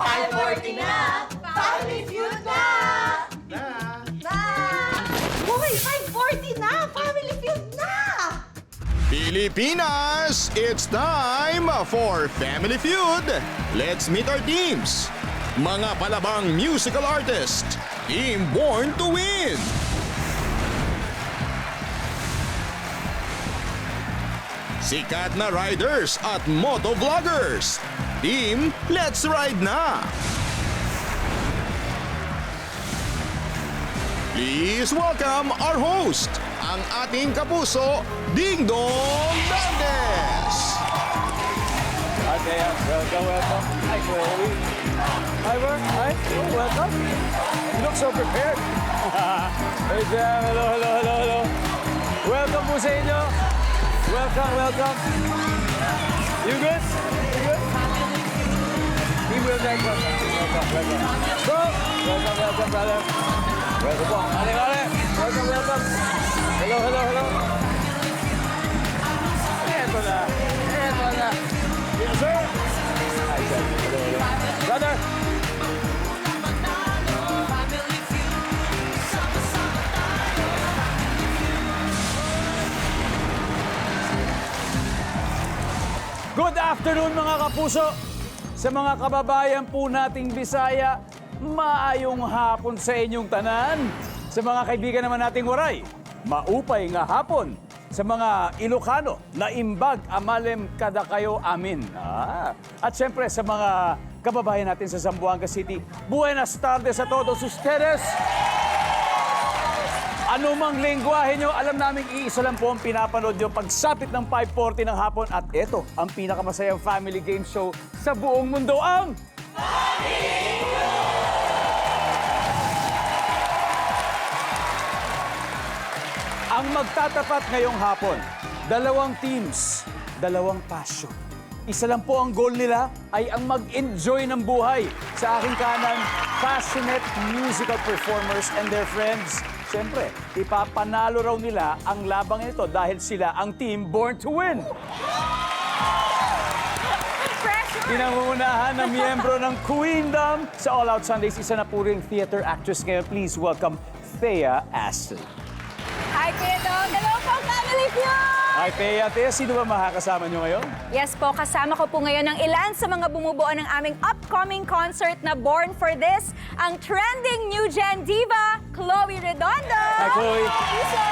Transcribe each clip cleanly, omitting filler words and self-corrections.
5:40 na! Family Feud na! Na! Uy, 5:40 na! Family Feud na! Pilipinas, it's time for Family Feud. Let's meet our teams. Mga palabang musical artist, Team Born to Win. Sikat na riders at motovloggers, Team Let's Ride Na. Please welcome our host, ang ating kapuso, Ding Dong Dantes. Okay, welcome. Hi, Chloe. Hi, Mark. Hi, welcome. You look so prepared. Hey, Jam. Hello. Welcome po sa inyo. Welcome. You good? Team will welcome. Bro, welcome, brother. Welcome po. Ale. Welcome. Hello. Eto na. Yes, sir. Hi, sir. Hello. Brother. Good afternoon mga kapuso! Sa mga kababayan po nating Bisaya, maayong hapon sa inyong tanan. Sa mga kaibigan naman nating Waray, maupay nga hapon. Sa mga Ilocano, naimbag amalem kada kayo amin. At syempre sa mga kababayan natin sa Zamboanga City, buenas tardes a todos ustedes! Ano mang lengguwahe nyo, alam namin iisa lang po ang pinapanood nyo pagsapit ng 5:40 ng hapon. At ito, ang pinakamasayang family game show sa buong mundo, ang... Ang magtatapat ngayong hapon, dalawang teams, dalawang passion. Isa lang po ang goal nila ay ang mag-enjoy ng buhay. Sa aking kanan, passionate musical performers and their friends. Siyempre, ipapanalo raw nila ang labang ito dahil sila ang team Born to Win. Pinangungunahan ng miyembro ng Queendom sa All Out Sundays, isa na po ring theater actress ngayon. Please welcome Thea Aston. Hi, Queendom! Hello po, Family Feud! Hi, Thea. Thea, sino ba makakasama nyo ngayon? Yes po, kasama ko po ngayon ang ilan sa mga bumubuo ng aming upcoming concert na Born for This, ang trending new gen diva, Chloe Redondo! Hi, Chloe. Isa!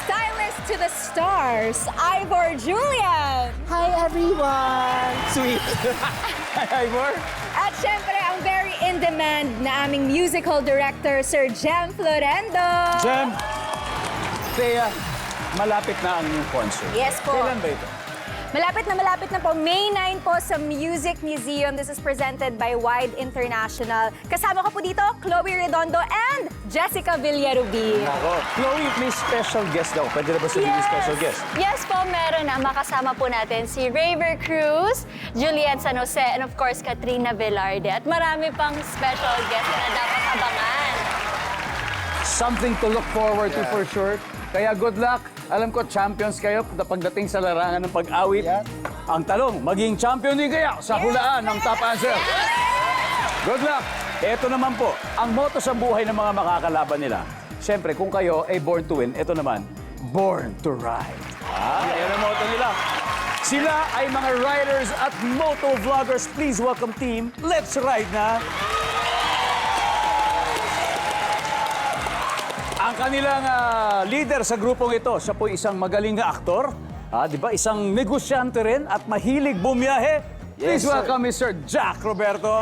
Stylist to the stars, Ivor Julian! Hi, everyone! Sweet! Hi, Ivor. At syempre, ang very in-demand na aming musical director, Sir Jem Florendo! Jem, Thea, malapit na ang inyong concert. Yes po. Kailan ba ito? Malapit na po. May 9 po sa Music Museum. This is presented by Wide International. Kasama ko po dito, Chloe Redondo and Jessica Villarubin. Ako. Chloe, may special guest daw. Pwede na ba sabihin yung special guest? Yes po, meron na. Makasama po natin si Raver Cruz, Juliet San Jose, and of course, Katrina Velarde. At marami pang special guest na dapat abangan. Something to look forward to for sure. Kaya good luck. Alam ko, champions kayo pagdating sa larangan ng pag-awit. Ang talong, maging champion din kaya sa hulaan ng top answer. Good luck. Ito naman po, ang motto sa buhay ng mga makakalaban nila. Siyempre, kung kayo ay born to win, ito naman, born to ride. Yan ang motto nila. Sila ay mga riders at motovloggers. Please welcome team, Let's Ride Na! Ang kanilang leader sa grupong ito, siya po isang magaling na aktor. Di ba? Isang negosyante rin at mahilig bumiyahe. Please welcome Mr. Jack Roberto.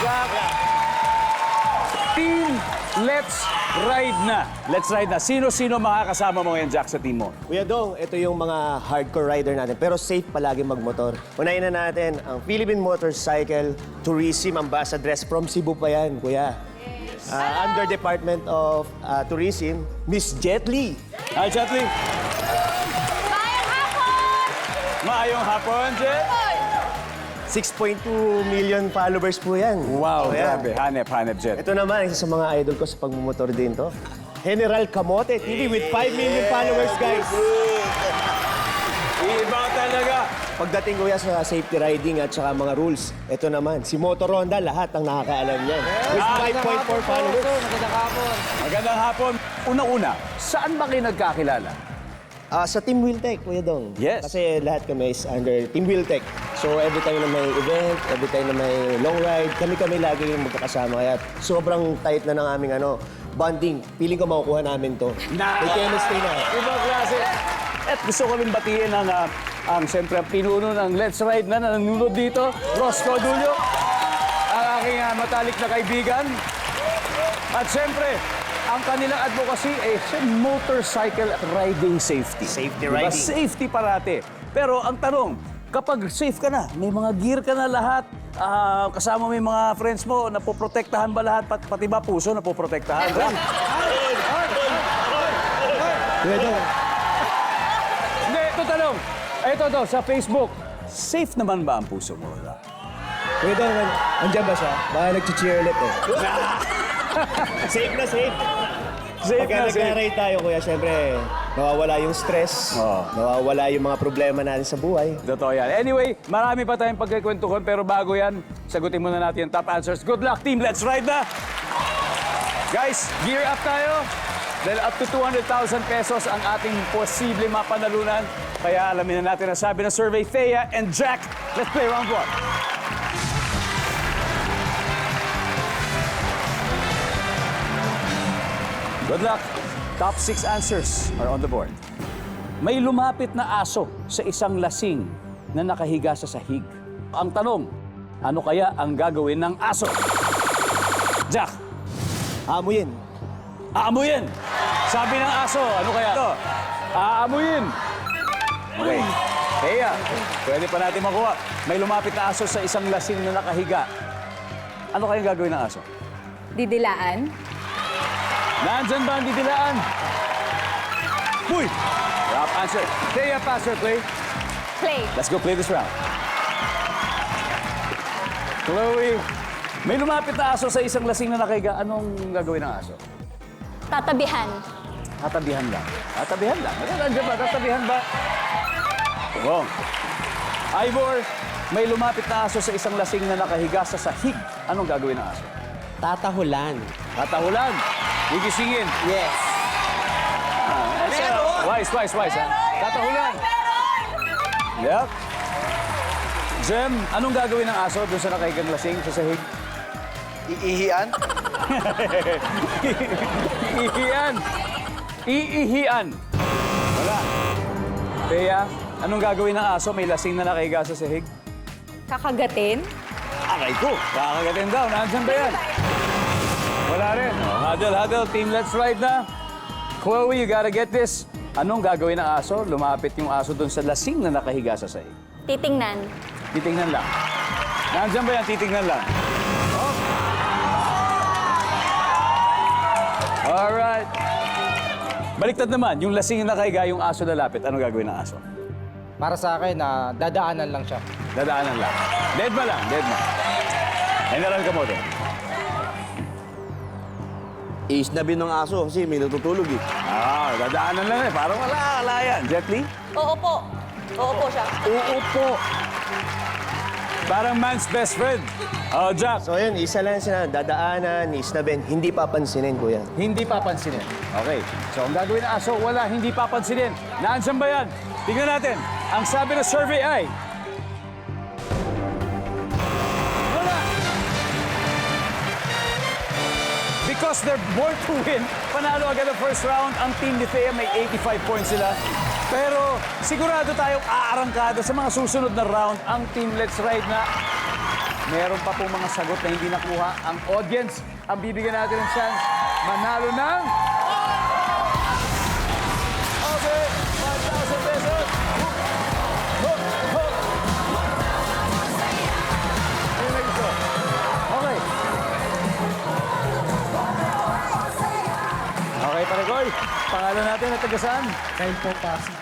Jack. Team Let's Ride Na. Let's Ride Na. Sino-sino makakasama mo ngayon, Jack, sa team mo? Kuya Dong, ito yung mga hardcore rider natin, pero safe palagi magmotor. Unahin na natin ang Philippine Motorcycle Tourism Ambassadress from Cebu pa yan, kuya. Under Department of Tourism, Miss Jet Li. Hi, Jet Li. Maayong hapon! Maayong hapon, Jet. 6.2 million followers po yan. Wow, Oh, yeah. grabe. Hanep, Jet. Ito naman, isa sa mga idol ko sa pagmumotor din to. General Camote TV with 5 million followers, guys. Iba talaga. Pagdating kuya sa safety riding at saka mga rules, ito naman, si Motor Ronda, lahat ang nakakaalam yan. With 5.4 followers. Magandang hapon. Una-una, saan ba kayo nagkakilala? Sa Team Wheeltech, Kuya Dong. Yes. Kasi lahat kami is under Team Wheeltech. So every time na may event, every time na may long ride, kami lagi yung magkakasama. Kaya sobrang tight na ng aming bonding. Feeling ko makukuha namin to. May chemistry na. Ibang klase. At gusto ko rin batiin ang siyempre ang pinuno ng Let's Ride na nanonood dito, Roscoe Dulio, ang aking matalik na kaibigan. At siyempre, ang kanilang advocacy ay motorcycle riding safety. Safety Diba? riding. Safety parate. Pero ang tanong, kapag safe ka na, may mga gear ka na lahat, kasama mo yung mga friends mo, napoprotektahan ba lahat? Pati ba puso napoprotektahan? Kuya Dong, Hindi, ito tanong. Ito sa Facebook. Safe naman ba ang puso mo? Kuya Dong, andyan ba siya? Baka nag-cheer ulit eh. Safe na safe. Safe Pagka na safe. nag-ride tayo, kuya, syempre, nawawala yung stress, nawawala yung mga problema natin sa buhay. Totoo yan. Anyway, marami pa tayong pagkikwentuhan pero bago yan, sagutin muna natin yung top answers. Good luck, team. Let's ride na! Guys, gear up tayo. Dahil up to 200,000 pesos ang ating posible mapanalunan. Kaya alamin na natin ang sabi ng survey. Thea and Jack, let's play round one. Good luck. Top 6 answers are on the board. May lumapit na aso sa isang lasing na nakahiga sa sahig. Ang tanong, ano kaya ang gagawin ng aso? Jack, Amuyin. aamuyin. Sabi ng aso, ano kaya ito? Aamuyin. Okay. Kaya, pwede pa natin makuha. May lumapit na aso sa isang lasing na nakahiga. Ano kaya gagawin ng aso? Didilaan. Nandyan ba ang didilaan? Uy! Top answer. Kaya pass or play? Play. Let's go play this round. Chloe, may lumapit na aso sa isang lasing na nakahiga. Anong gagawin ng aso? Tatabihan. Tatabihan lang. Tatabihan lang. Nandiyan ba? Tatabihan ba? Wrong. Ivor, may lumapit na aso sa isang lasing na nakahiga sa sahig. Anong gagawin ng aso? Tatahulan. Tatahulan. Gigisingin. Yes. Wise, ha? Tatahulan. Yep. Jem, anong gagawin ng aso doon sa nakahigang lasing sa sahig? Iihian? Iihian. Iihian. Wala. Thea, anong gagawin ng aso? May lasing na nakahiga sa sahig? Kakagatin. Aray ko, kakagatin daw. Nandiyan ba yan? Wala rin. Huddle. Team, let's ride na. Chloe, you gotta get this. Anong gagawin ng aso? Lumapit yung aso doon sa lasing na nakahiga sa sahig. Titingnan. Titingnan lang. Nandiyan ba yan? Titingnan lang. Oh. Alright. Baliktad naman, yung lasing na nakahiga, yung aso lalapit. Anong gagawin ng aso? Para sa akin, dadaanan lang siya. Dadaanan lang. Dead ma lang, dead ma. Ay, naran ka mo doon. Iisnabin ng aso kasi may natutulog eh. Dadaanan lang eh. Parang wala yan. Jet Li? Oo po. Oo po siya. Oo po. Parang man's best friend. Oh, Jack. So yun, isa lang sila, dadaanan, isnabin, hindi papansinin, kuya. Hindi papansinin. Okay. So, ang gagawin ng aso, wala, hindi papansinin. Naansan ba yan? Tingnan natin. Ang sabi ng survey ay... Wala. Because they're born to win, panalo agad ang first round. Ang team ni Thea may 85 points sila. Pero sigurado tayong aarangkada sa mga susunod na round. Ang team Let's Ride na meron pa pong mga sagot na hindi nakuha. Ang audience, ang bibigyan natin ng chance, manalo ng... Okay, 5,000 pesos. Hook. Ayun na gusto. Okay. Okay, Paragoy. Pangalan natin at taga saan? Kyle po, Pasig.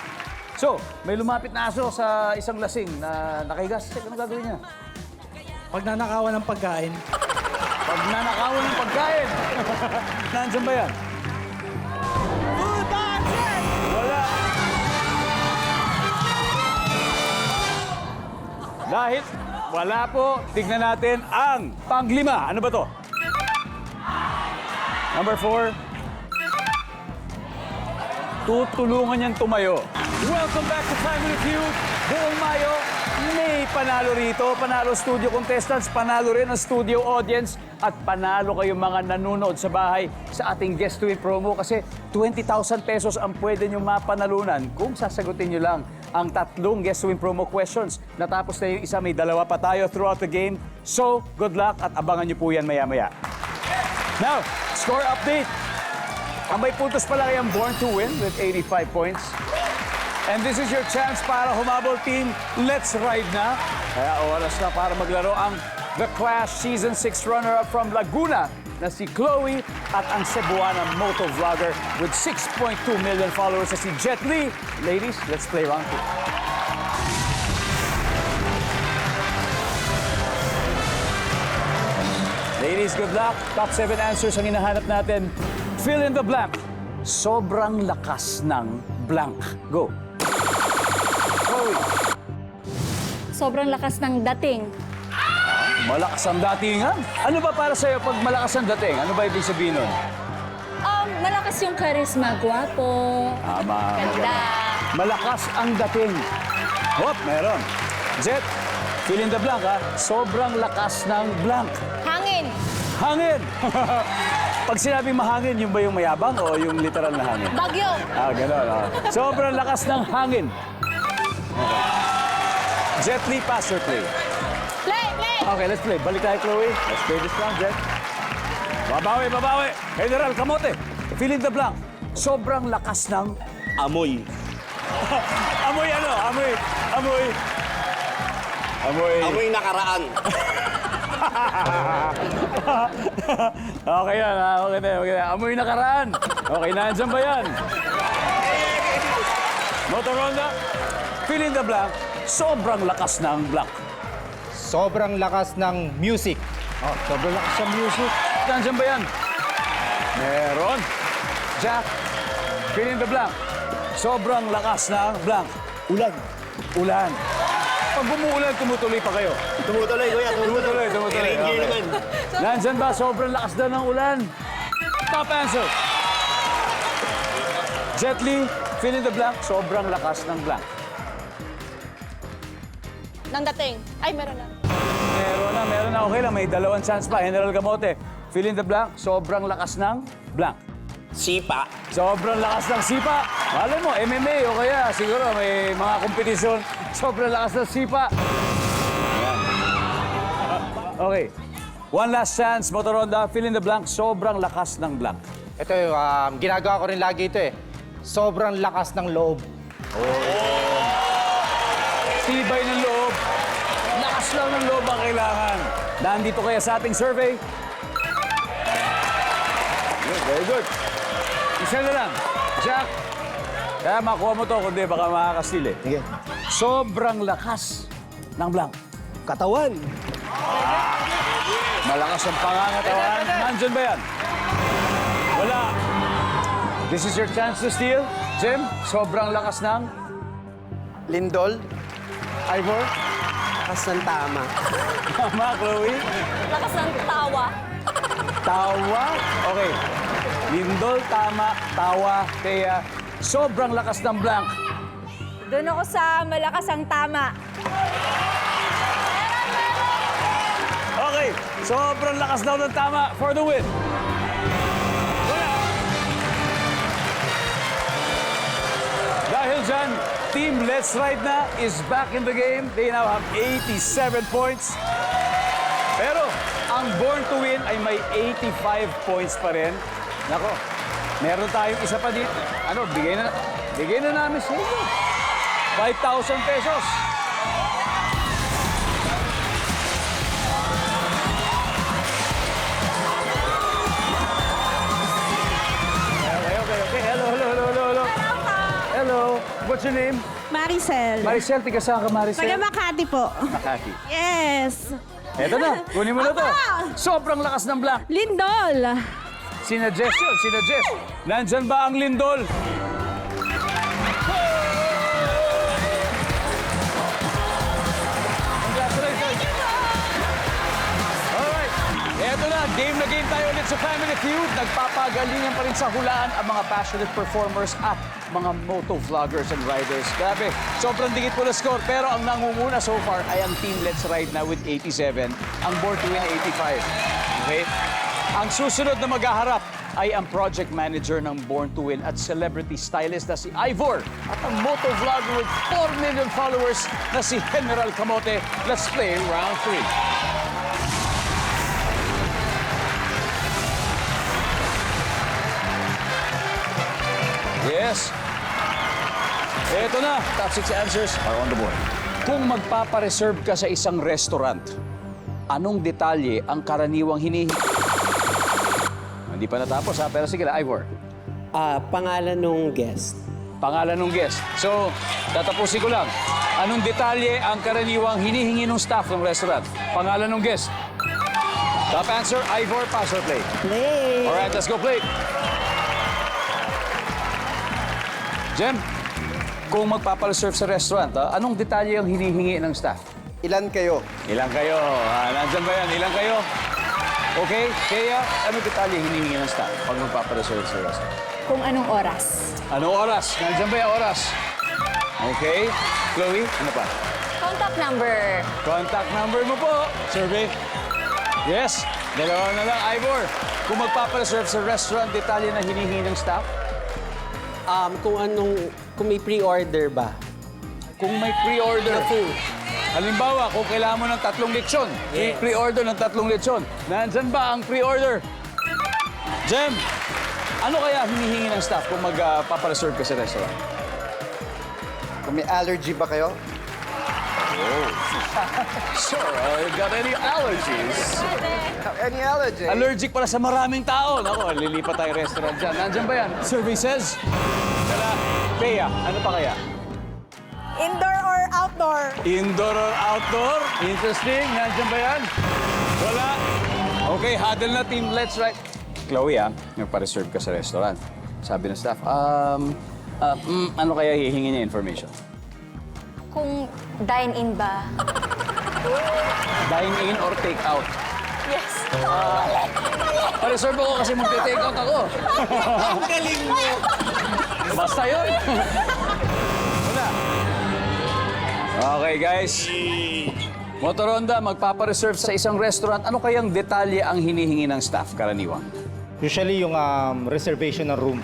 So, may lumapit na aso sa isang lasing na nakahigas. Ano gagawin niya? Pag nanakawan ng pagkain, Pag nanakawan ng pagkain. Nandiyan ba yan? Wala. Dahil wala po, tignan natin ang panglima. Ano ba to? Number 4. Tutulungan niyang tumayo. Welcome back to Family Feud. Buong Mayo, may panalo rito. Panalo studio contestants, panalo rin ang studio audience, at panalo kayong mga nanonood sa bahay sa ating Guess to Win promo kasi 20,000 pesos ang pwede nyo mapanalunan kung sasagutin nyo lang ang 3 Guess to Win promo questions. Natapos na yung isa, may 2 pa tayo throughout the game. So, good luck at abangan nyo po yan maya-maya. Now, score update. Ang may puntos pala kay ang Born to Win with 85 points. And this is your chance para humabol team. Let's ride na. Kaya oras na para maglaro ang The Clash Season 6 runner-up from Laguna na si Chloe at ang Cebuana moto vlogger with 6.2 million followers na si Jet Li. Ladies, let's play round 2. Ladies, good luck. Top 7 answers ang hinahanap natin. Fill in the blank. Sobrang lakas ng blank. Go. Chloe. Sobrang lakas ng dating. Malakas ang datingan. Ano ba para sa'yo pag malakas ang dating? Ano ba ibig sabihin nun? Malakas yung charisma, gwapo, ganda. Malakas ang dating. Hop, meron. Jet, fill in the blank, ha? Sobrang lakas ng blank. Hangin. Hangin! Pag sinabing mahangin, yung ba yung mayabang o yung literal na hangin? Bagyo. Gano'n. Sobrang lakas ng hangin. Okay. Jet Li, pass or play? Play. Okay, let's play. Balik tayo, Chloe. Let's play this round, Jet. Babawi. General, kamote. Fill in the blank. Sobrang lakas ng... Amoy. Amoy ano? Amoy. Amoy nakaraan. Okay yan, okay na. Amoy nakaraan. Okay, nandyan ba yan? Motoronda, fill in the blank. Sobrang lakas ng blank. Sobrang lakas ng music. Sobrang lakas ng music. Nandyan ba yan? Meron. Jack, fill in the blank. Sobrang lakas ng blank. Ulan. Pag bumuulan, tumutuloy pa kayo. Tumutuloy, kuya. Tumutuloy. Rain gear naman. Nandyan ba? Sobrang lakas daw ng ulan. Top answer. Jet Li, fill in the blank. Sobrang lakas ng blank. Ng dating. Ay, meron na. Meron na. Okay lang, may 2 chance pa. General Gamote, fill in the blank. Sobrang lakas ng blank. Sipa. Sobrang lakas ng sipa. Malay mo, MMA o kaya siguro may mga kompetisyon. Sobrang lakas ng sipa. Ayan. Okay. One last chance, Motoronda. Fill in the blank. Sobrang lakas ng blank. Ito yung ginagawa ko rin lagi ito eh. Sobrang lakas ng loob. Tibay ng loob. Lakas lang ng loob ang kailangan. Nandito kaya sa ating survey. Good, very good. Isa na lang. Jack, kaya makuha mo to, kundi baka makakastil eh. Sige. Sobrang lakas ng blank. Katawan. Malakas ang pangangatawan. Nandyan ba yan? Wala. This is your chance to steal. Jim, sobrang lakas ng... Lindol. Ivor. Lakas ng tama. Tama, Chloe. Lakas ng tawa. Tawa. Okay. Lindol, tama, tawa, Thea. Sobrang lakas ng blank. Doon ako sa malakas ang tama. Okay. Sobrang lakas daw ng tama for the win. Wala. Dahil dyan, Team Let's Ride na is back in the game. They now have 87 points. Pero ang Born to Win ay may 85 points pa rin. Nako, meron tayong isa pa dito. Ano, bigay na namin sa inyo. 5,000 pesos. Okay. Hello. What's your name? Maricel. Maricel, tiga saan ka, Maricel? Taga Makati po. Makati. Yes. Eto na, kunin mo na to. Sobrang lakas ng blank. Lindol. Sinadjust. Nandyan ba ang lindol? Game na game tayo ulit sa Family Feud. Nagpapagalingan pa rin sa hulaan ang mga passionate performers at mga motovloggers and riders. Grabe, sobrang dikit po na score. Pero ang nangunguna so far ay ang Team Let's Ride na with 87. Ang Born to Win 85. Okay? Ang susunod na maghaharap ay ang project manager ng Born to Win at celebrity stylist na si Ivor at ang motovlogger with 4 million followers na si General Camote. Let's play round 3. Yes. Ito na. Top 6 answers are on the board. Kung magpapareserve ka sa isang restaurant, anong detalye ang karaniwang hinihingi? Hindi pa natapos ha, pero sige na, Ivor. Pangalan nung guest. Pangalan ng guest. So, tatapusin ko lang. Anong detalye ang karaniwang hinihingi ng staff ng restaurant? Pangalan ng guest. Top answer, Ivor, pass or play? Play. Alright, let's go play. Jem, kung magpapareserve sa restaurant, anong detalye ang hinihingi ng staff? Ilan kayo? Ilang kayo? Nandyan ba yan? Ilang kayo? Okay, kaya anong detalye hinihingi ng staff pag magpapareserve sa restaurant? Kung anong oras? Anong oras? Nandyan ba yung oras? Okay. Chloe, ano pa? Contact number. Contact number mo po. Survey. Yes. Dalawa na lang, Ivor. Kung magpapareserve sa restaurant, detalye na hinihingi ng staff? Kung may pre-order ba? Kung may pre-order. Halimbawa, kung kailangan mo ng 3 lechon, Yes. pre-order ng 3 lechon. Nandyan ba ang pre-order? Jem, ano kaya hinihingi ng staff kung magpapareserve ka sa restaurant? Kung may allergy ba kayo? Sir, got any allergies? Any allergy? Allergic pala sa maraming tao. Nako, lilipat tayo restaurant dyan. Nandyan ba yan? Survey says? Kala, Bea, ano pa kaya? Indoor or outdoor? Indoor or outdoor? Interesting. Nandyan ba yan? Wala. Okay, huddle na team. Let's ride. Chloe, nagpa-reserve ka sa restaurant. Sabi ng staff, ano kaya hihingi niya information? Kung dine-in ba? Dine-in or take-out? Yes. Pa-reserve ako kasi magte-take out ako. Ang galing mo! Basta yun. Wala. Okay, guys. Motoronda, magpapareserve sa isang restaurant. Ano kayang detalye ang hinihingi ng staff, karaniwang? Usually yung reservation ng room.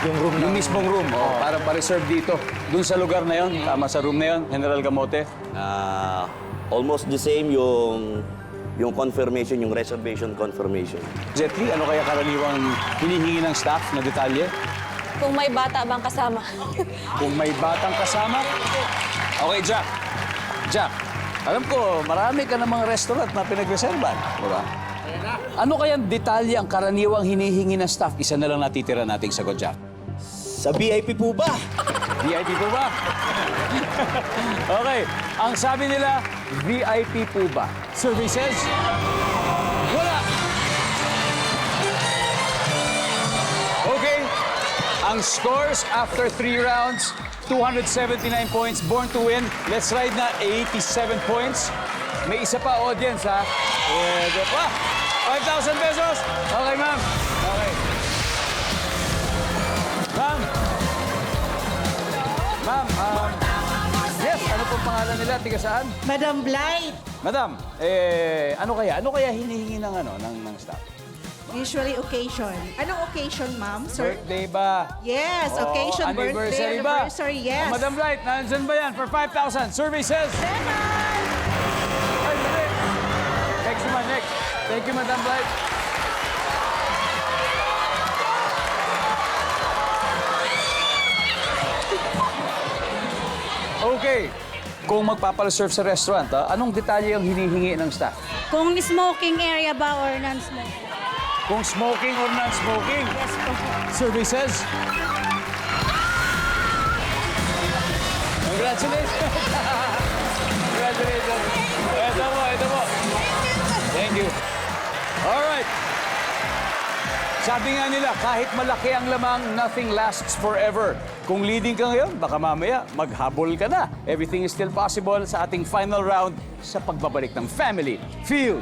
Yung room Yung mismong room, para pa-reserve dito. Doon sa lugar na yon, tama sa room na yon, General Camote. Almost the same yung confirmation, yung reservation confirmation. Jet Li, ano kaya karaniwang hinihingi ng staff na detalye? Kung may bata bang kasama? Kung may batang kasama? Okay, Jack. Jack, alam ko, marami ka ng mga restaurant na pinag-reservan, di ba? Ano kayang detalye ang karaniwang hinihingi ng staff? Isa na lang natitira nating sagot, Jack. Sa VIP po ba? VIP po ba? Okay, ang sabi nila, VIP po ba? Services? Wala! Okay, ang scores after 3 rounds, 279 points, Born to Win. Let's Ride na 87 points. May isa pa, audience, ha? 5,000 pesos! Okay, ma'am. Okay. Ma'am. Ma'am, yes, ano pong pangalan nila? Tiga saan? Madam Blight. Madam, ano kaya hinihingi ng staff? Usually occasion. Anong occasion, ma'am? Sir? Birthday ba? Yes, Oh, occasion, anniversary birthday, ba? anniversary, yes. Oh, Madam Blight, nandyan ba yan for 5,000? Survey says... Ay, dali. Next naman, next. Thank you, Madam Blight. Okay. Kung magpapareserve sa restaurant, anong detalye ang hinihingi ng staff? Kung smoking area ba or non-smoking? Kung smoking or non-smoking? Yes po. Survey says... Congratulations! Congratulations! Ito po. Thank you. Alright. Sabi nga nila, kahit malaki ang lamang, nothing lasts forever. Kung leading ka ngayon, baka mamaya maghabol ka na. Everything is still possible sa ating final round sa pagbabalik ng Family Feud.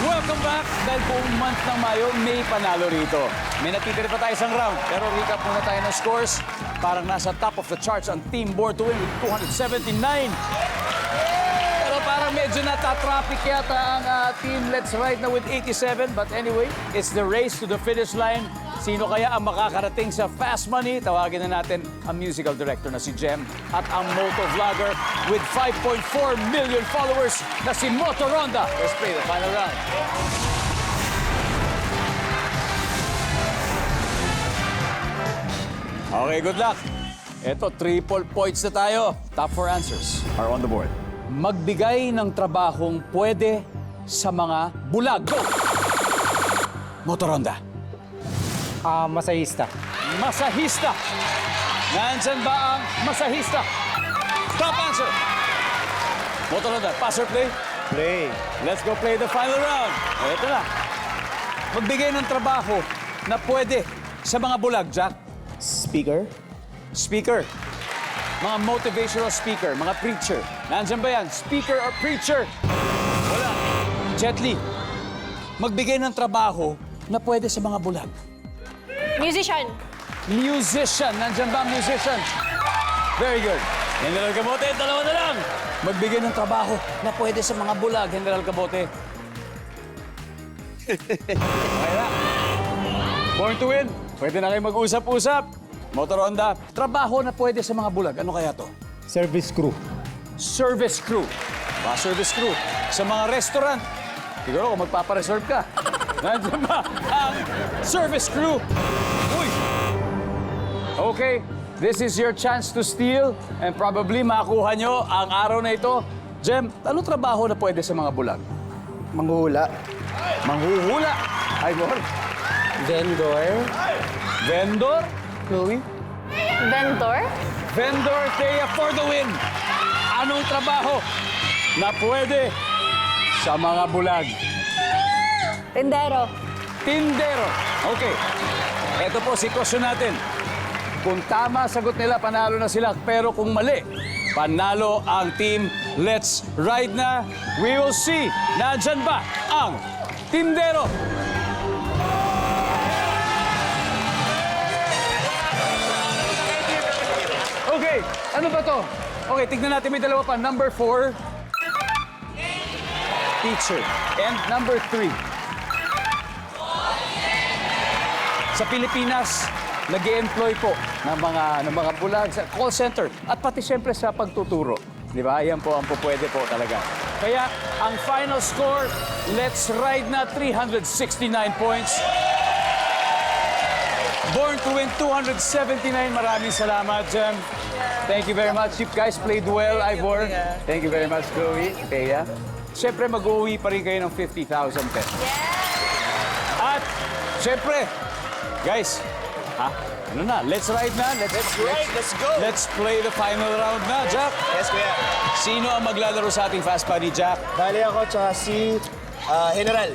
Welcome back! Dahil buong month ng Mayo, may panalo rito. May natitira pa tayo isang round. Pero recap muna tayo ng scores. Parang nasa top of the charts ang Team Born to Win with 279. Pero parang medyo natatraffic yata ang Team Let's Ride na with 87. But anyway, it's the race to the finish line. Sino kaya ang makakarating sa Fast Money? Tawagin na natin ang musical director na si Jem at ang motovlogger with 5.4 million followers na si Moto Ronda. Let's play the final round. Okay, good luck. Ito, triple points na tayo. Top 4 answers are on the board. Magbigay ng trabahong pwede sa mga bulag. Go! Moto Ronda. Masahista. Masahista. Nandyan ba ang masahista? Top answer. Moto Ronda, pass or play? Play. Let's go play the final round. Ito na. Magbigay ng trabaho na pwede sa mga bulag, Jack. Speaker. Speaker. Mga motivational speaker, mga preacher. Nandyan ba yan? Speaker or preacher? Wala. Jet Li. Magbigay ng trabaho na pwede sa mga bulag. Musician. Musician. Nandyan ba ang musician? Very good. General Cabote, dalawa na lang. Magbigay ng trabaho na pwede sa mga bulag, General Cabote. Okay na. Born to Win. Pwede na kayo mag-usap-usap. Moto Ronda, trabaho na pwede sa mga bulag. Ano kaya to? Service crew. Service crew. Service crew. Sa mga restaurant. Siguro kung magpapareserve ka. Nandiyan ba ang service crew? Uy! Okay, this is your chance to steal and probably makuha nyo ang araw na ito. Jem, ano trabaho na pwede sa mga bulag? Manghuhula. Manghuhula. Ay, Bor. Vendor. Vendor. Chloe. Vendor. Vendor, Thea for the win. Anong trabaho na pwede sa mga bulag? Tindero. Tindero. Okay. Ito po sitwasyon natin. Kung tama sagot nila, panalo na sila. Pero kung mali, panalo ang team Let's Ride na. We will see. Nandyan ba ang Tindero? Okay, ano ba to? Okay, tignan natin, may dalawa pa. Number 4, teacher. And number 3. Sa Pilipinas, nag-e-employ po ng mga bulag sa call center at pati siyempre sa pagtuturo. Di ba? Yan po ang pupwede po talaga. Kaya ang final score, Let's Ride na 369 points. Born to Win 279. Maraming salamat, Jem. Thank you very much. You guys played well, Ivor. Thank you very much, Chloe, Thea. Siyempre, mag-uwi pa rin kayo ng 50,000 pesos. At, siyempre, guys, ano na? Let's ride na. Let's go. Let's play the final round na, Jack. Yes, kuya. Sino ang maglalaro sa ating Fast Money, Jack? Bali ako, tsaka si General.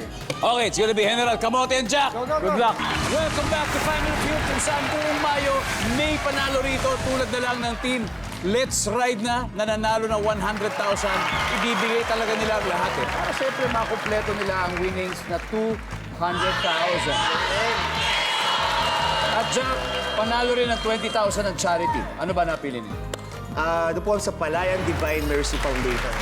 Okay, it's gonna be General Camote and Jack. Good luck. Welcome back to Final Feud kung saan buong Mayo may panalo rito tulad na lang ng team Let's Ride na nananalo ng 100,000. Ibibigay talaga nila ang lahat eh. Para siyempre makumpleto nila ang winnings na 200,000. At Jack, panalo rin ng 20,000 ng charity. Ano ba napili niyo? Doon po sa Palayan Divine Mercy Foundation.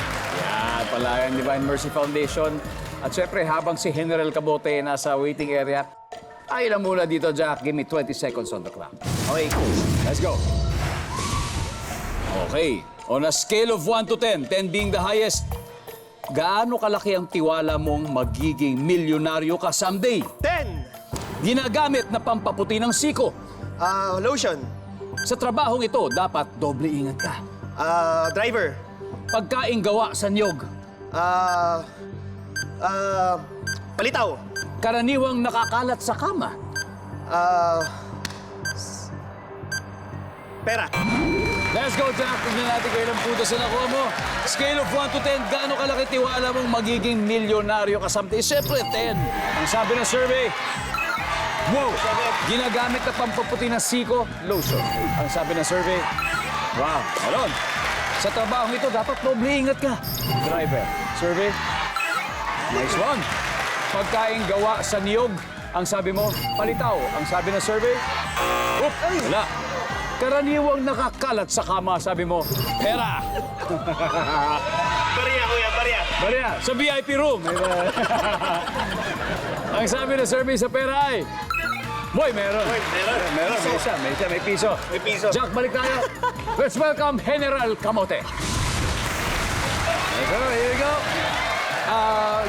Yan, Palayan Divine Mercy Foundation. At syempre, habang si General Cabote nasa waiting area, tayo lang muna dito, Jack. Give me 20 seconds on the clock. Okay, Let's go. Okay. On a scale of 1 to 10, 10 being the highest, gaano kalaki ang tiwala mong magiging milyonaryo ka someday? 10. Ginagamit na pampaputi ng siko. Lotion. Sa trabahong ito, dapat doble ingat ka. Driver. Pagkain gawa sa niyog. Palitaw. Karaniwang nakakalat sa kama. Pera. Let's go, Jack. Tignan natin kayo ng putos na nakuha mo. Scale of 1 to 10, gaano kalaki tiwala mong magiging milyonaryo ka someday? Siyempre, 10. Ang sabi ng survey, wow! Ginagamit na pampaputi ng siko, lotion. Ang sabi ng survey, wow! Alon, sa trabahong ito, dapat doble ingat ka. Driver, survey, nice one. Pagkain gawa sa niyog, ang sabi mo, palitaw. Ang sabi ng survey, wala. Karaniwang nakakalat sa kama, sabi mo, pera. Bariya, kuya, bariya. Maria, sa VIP room. Ang sabi ng survey sa pera ay, boy, meron. Meron, may piso. May piso. Jack, balik tayo. Let's welcome General Kamote. Here we go.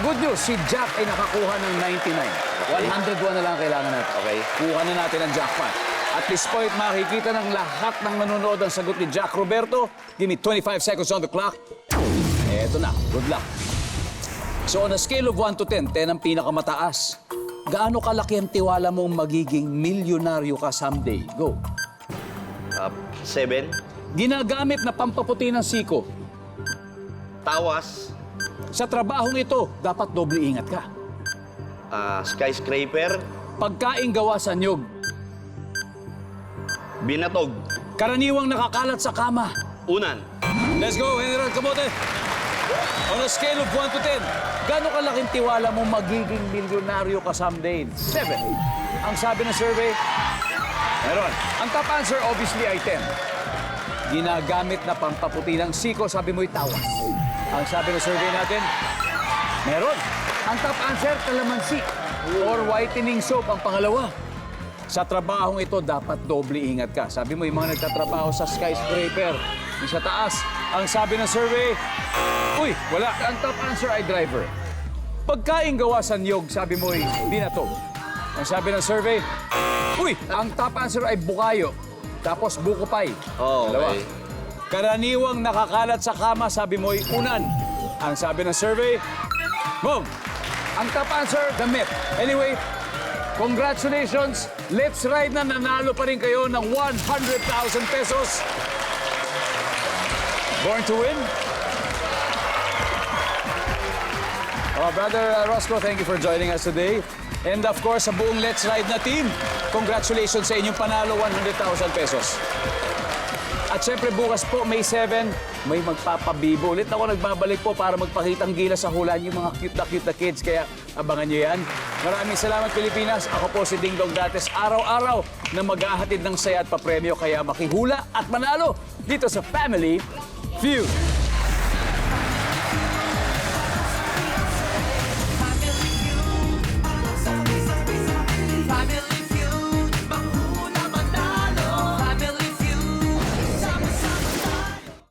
Good news, si Jack ay nakakuha ng 99. 101 na lang kailangan natin. Okay. Kuha na natin ang jackpot. At this point, makikita ng lahat ng manonood ang sagot ni Jack Roberto. Give me 25 seconds on the clock. Eto na, good luck. So on a scale of 1 to 10, 10 ang pinakamataas. Gaano kalaki ang tiwala mong magiging milyonaryo ka someday? Go. 7. Ginagamit na pampaputi ng siko. Tawas. Sa trabahong ito, dapat doble ingat ka. Skyscraper. Pagkain gawa sa niyog. Binatog. Karaniwang nakakalat sa kama. Unan. Let's go, General Kamote. On a scale of 1 to 10, gaano kalaking tiwala mo magiging milyonaryo ka someday? 7. Ang sabi ng survey, meron. Ang top answer obviously ay 10. Ginagamit na pampaputi ng siko, sabi mo'y tawas. Ang sabi ng survey natin, meron. Ang top answer, kalamansi or whitening soap ang pangalawa. Sa trabahong ito, dapat doble ingat ka. Sabi mo, yung mga nagtatrabaho sa skyscraper, yung sa taas. Ang sabi ng survey, uy, wala. Ang top answer ay driver. Pagkain gawa sa niyog, sabi mo, binatog. Ang sabi ng survey, uy, ang top answer ay bukayo. Tapos buko pie. Oh, Dalawa. okay. Karaniwang nakakalat sa kama, sabi mo, unan. Ang sabi ng survey, boom. Ang top answer, damit. Anyway, congratulations. Let's Ride na nanalo pa rin kayo ng 100,000 pesos. Born to win. Brother Roscoe, thank you for joining us today. And of course, sa buong Let's Ride na team, congratulations sa inyong panalo, 100,000 pesos. At syempre bukas po, May 7, may magpapabibo. Ulit ako nagbabalik po para magpakitang gila sa hulan yung mga cute na kids. Kaya abangan nyo yan. Maraming salamat, Pilipinas. Ako po si Ding Dong Dates. Araw-araw na mag-ahatid ng saya at papremyo. Kaya makihula at manalo dito sa Family Feud.